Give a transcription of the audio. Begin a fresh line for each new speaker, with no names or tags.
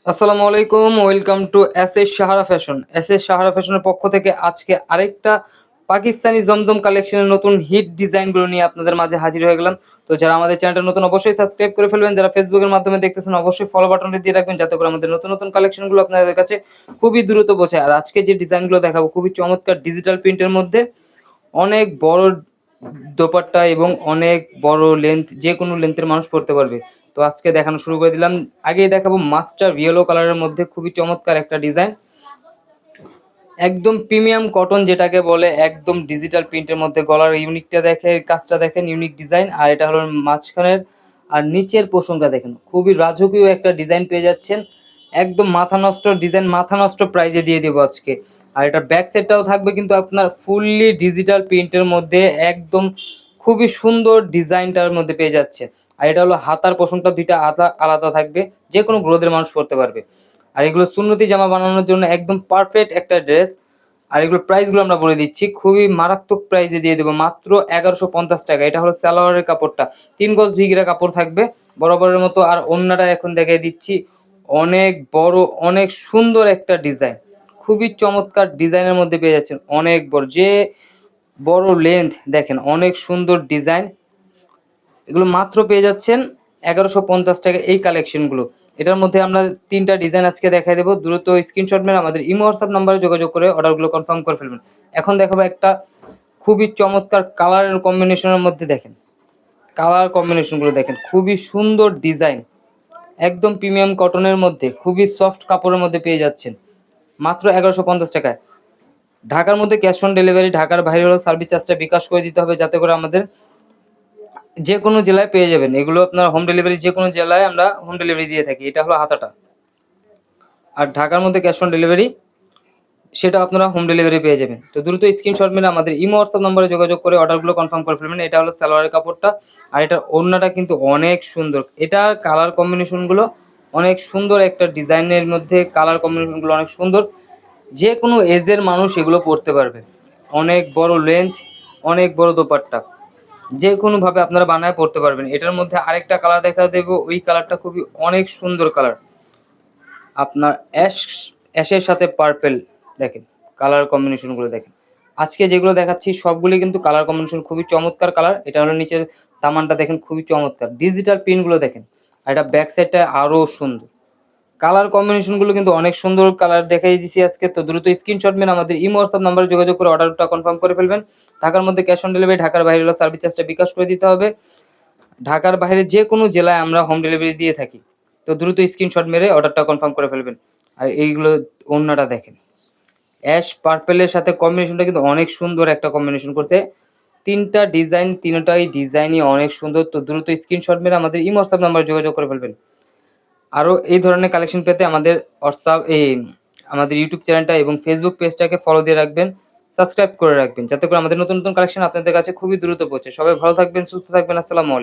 আসসালামু আলাইকুম, welcome to S Sahara fashion. Sahara ফ্যাশনের পক্ষ থেকে আজকে আরেকটা পাকিস্তানি জমজম কালেকশনের নতুন হিট ডিজাইনগুলো নিয়ে আপনাদের মাঝে হাজির হয়ে গেলাম। তো যারা আমাদের চ্যানেলটা নতুন অবশ্যই সাবস্ক্রাইব করে ফেলবেন, যারা ফেসবুকের মাধ্যমে দেখতেছেন অবশ্যই ফলো বাটনটি দিয়ে রাখবেন যাতে করে আমাদের নতুন নতুন কালেকশনগুলো আপনাদের কাছে খুবই দ্রুত পৌঁছায়। আর আজকে যে ডিজাইনগুলো দেখাবো খুবই চমৎকার ডিজিটাল প্রিন্টের মধ্যে অনেক বড় দোপাট্টা এবং অনেক বড় লেন্থ, যে কোনো লেন্থের মানুষ পড়তে পারবে। তো আজকে দেখানো শুরু করে দিলাম। আগেই দেখাবো মাস্টার ইয়েলো কালারের মধ্যে খুবই চমৎকার একটা ডিজাইন, একদম প্রিমিয়াম কটন যেটাকে বলে, একদম ডিজিটাল প্রিন্টের মধ্যে। গলার ইউনিকটা দেখে, কাজটা দেখেন, ইউনিক ডিজাইন। আর এটা হলো মাঝখানের আর নিচের পোর্শনটা দেখেন, খুবই রাজকীয় একটা ডিজাইন পেয়ে যাচ্ছেন। একদম মাথা নষ্ট ডিজাইন, মাথা নষ্ট প্রাইজে দিয়ে দেবো আজকে। আর এটা ব্যাক সেটটাও থাকবে কিন্তু আপনার ফুললি ডিজিটাল প্রিন্টের মধ্যে, একদম খুবই সুন্দর ডিজাইনটার মধ্যে পেয়ে যাচ্ছে। আর এটা হলো হাতার পোর্শনটা দুইটা আলাদা আলাদা থাকবে, যে কোনো গ্রোথের মানুষ পড়তে পারবে। আর এগুলো সুন্নতি জামা বানানোর জন্য একদম পারফেক্ট একটা ড্রেস। আর এগুলোর প্রাইসগুলো আমরা বলে দিচ্ছি, খুবই মারাত্মক প্রাইসে দিয়ে দেবো মাত্র 1150 টাকা। এটা হলো সালোয়ারের কাপড়টা, 3 গজ ভিগিরা কাপড় থাকবে বরাবরের মতো। আর ওড়নাটা এখন দেখিয়ে দিচ্ছি, অনেক বড়, অনেক সুন্দর একটা ডিজাইন, খুবই চমৎকার ডিজাইনের মধ্যে পেয়ে যাচ্ছেন। অনেক বড়, যে বড় লেন্থ দেখেন, অনেক সুন্দর ডিজাইন। এগুলো মাত্র পেয়ে যাচ্ছেন 1150 টাকা এই কালেকশনগুলো। এটার মধ্যে আমরা 3টা ডিজাইন আজকে দেখাই দেবো। দ্রুত স্ক্রিনশট মেরে আমাদের ইমো হোয়াটসঅ্যাপ নাম্বারে যোগাযোগ করে অর্ডারগুলো কনফার্ম করে ফেলবেন। এখন দেখাবো একটা খুবই চমৎকার কালারের কম্বিনেশনের মধ্যে, দেখেন কালার কম্বিনেশনগুলো দেখেন, খুবই সুন্দর ডিজাইন, একদম প্রিমিয়াম কটনের মধ্যে, খুবই সফট কাপড়ের মধ্যে পেয়ে যাচ্ছেন মাত্র 1150 টাকায়। ঢাকার মধ্যে ক্যাশ অন ডেলিভারি, ঢাকার বাইরে হলো সার্ভিস চার্জটা বিকাশ করে দিতে হবে, যাতে করে আমাদের যে কোনো জেলায় পেয়ে যাবেন। এগুলো আপনার হোম ডেলিভারি, যে কোনো জেলায় আমরা হোম ডেলিভারি দিয়ে থাকি। এটা হলো হাতাটা। আর ঢাকার মধ্যে ক্যাশ অন ডেলিভারি, সেটা আপনারা হোম ডেলিভারি পেয়ে যাবেন। তো দ্রুত স্ক্রিনশট মেরে আমাদের ইমো হোয়াটসঅ্যাপ নম্বরে যোগাযোগ করে অর্ডারগুলো কনফার্ম করে ফেলবেন। এটা হলো সালোয়ারের কাপড়টা। আর এটার ওড়নাটা কিন্তু অনেক সুন্দর। এটার কালার কম্বিনেশনগুলো অনেক সুন্দর, একটা ডিজাইনের মধ্যে কালার কম্বিনেশনগুলো অনেক সুন্দর, যে কোনো এজের মানুষ এগুলো পরতে পারবে। অনেক বড় লেন্থ, অনেক বড় দোপাট্টা, যে কোনোভাবে আপনারা বানায় পড়তে পারবেন। এটার মধ্যে আরেকটা কালার দেখা দেবো, ওই কালারটা খুবই অনেক সুন্দর কালার, আপনার অ্যাশের সাথে পার্পেল। দেখেন কালার কম্বিনেশনগুলো দেখেন। আজকে যেগুলো দেখাচ্ছি সবগুলি কিন্তু কালার কম্বিনেশন খুবই চমৎকার কালার। এটা হলো নিচের দামানটা দেখেন, খুবই চমৎকার ডিজিটাল প্রিন্টগুলো দেখেন। আর এটা ব্যাক সাইডটা আরও সুন্দর। কালার কম্বিনেশনগুলো কিন্তু অনেক সুন্দর কালার দেখাই দিছি আজকে। তো দ্রুত স্ক্রিনশট মেরে আমাদের ইমো হোয়াটসঅ্যাপ নাম্বারে যোগাযোগ করে অর্ডারটা কনফার্ম করে ফেলবেন। ঢাকার মধ্যে ক্যাশ অন ডেলিভারি, ঢাকার বাইরে হলো সার্ভিস চার্জটা বিকাশ করে দিতে হবে। ঢাকার বাইরে যে কোনো জেলায় আমরা হোম ডেলিভারি দিয়ে থাকি। তো দ্রুত স্ক্রিনশট মেরে অর্ডারটা কনফার্ম করে ফেলবেন। আর এইগুলো ওড়নাটা দেখেন, অ্যাশ পার্পেলের সাথে কম্বিনেশনটা কিন্তু অনেক সুন্দর একটা কম্বিনেশন করতে। 3টা ডিজাইন, 3টাই ডিজাইনই অনেক সুন্দর। তো দ্রুত স্ক্রিনশট মেরে আমাদের ইমো হোয়াটসঅ্যাপ নাম্বারে যোগাযোগ করে ফেলবেন। আরও এই ধরনের কালেকশন পেতে আমাদের হোয়াটসঅ্যাপ আমাদের ইউটিউব চ্যানেলটা এবং ফেসবুক পেজটাকে ফলো দিয়ে রাখবেন, সাবস্ক্রাইব করে রাখবেন, যাতে করে আমাদের নতুন নতুন কালেকশন আপনাদের কাছে খুবই দ্রুত পৌঁছে। সবাই ভালো থাকবেন, সুস্থ থাকবেন। আসসালামু আলাইকুম।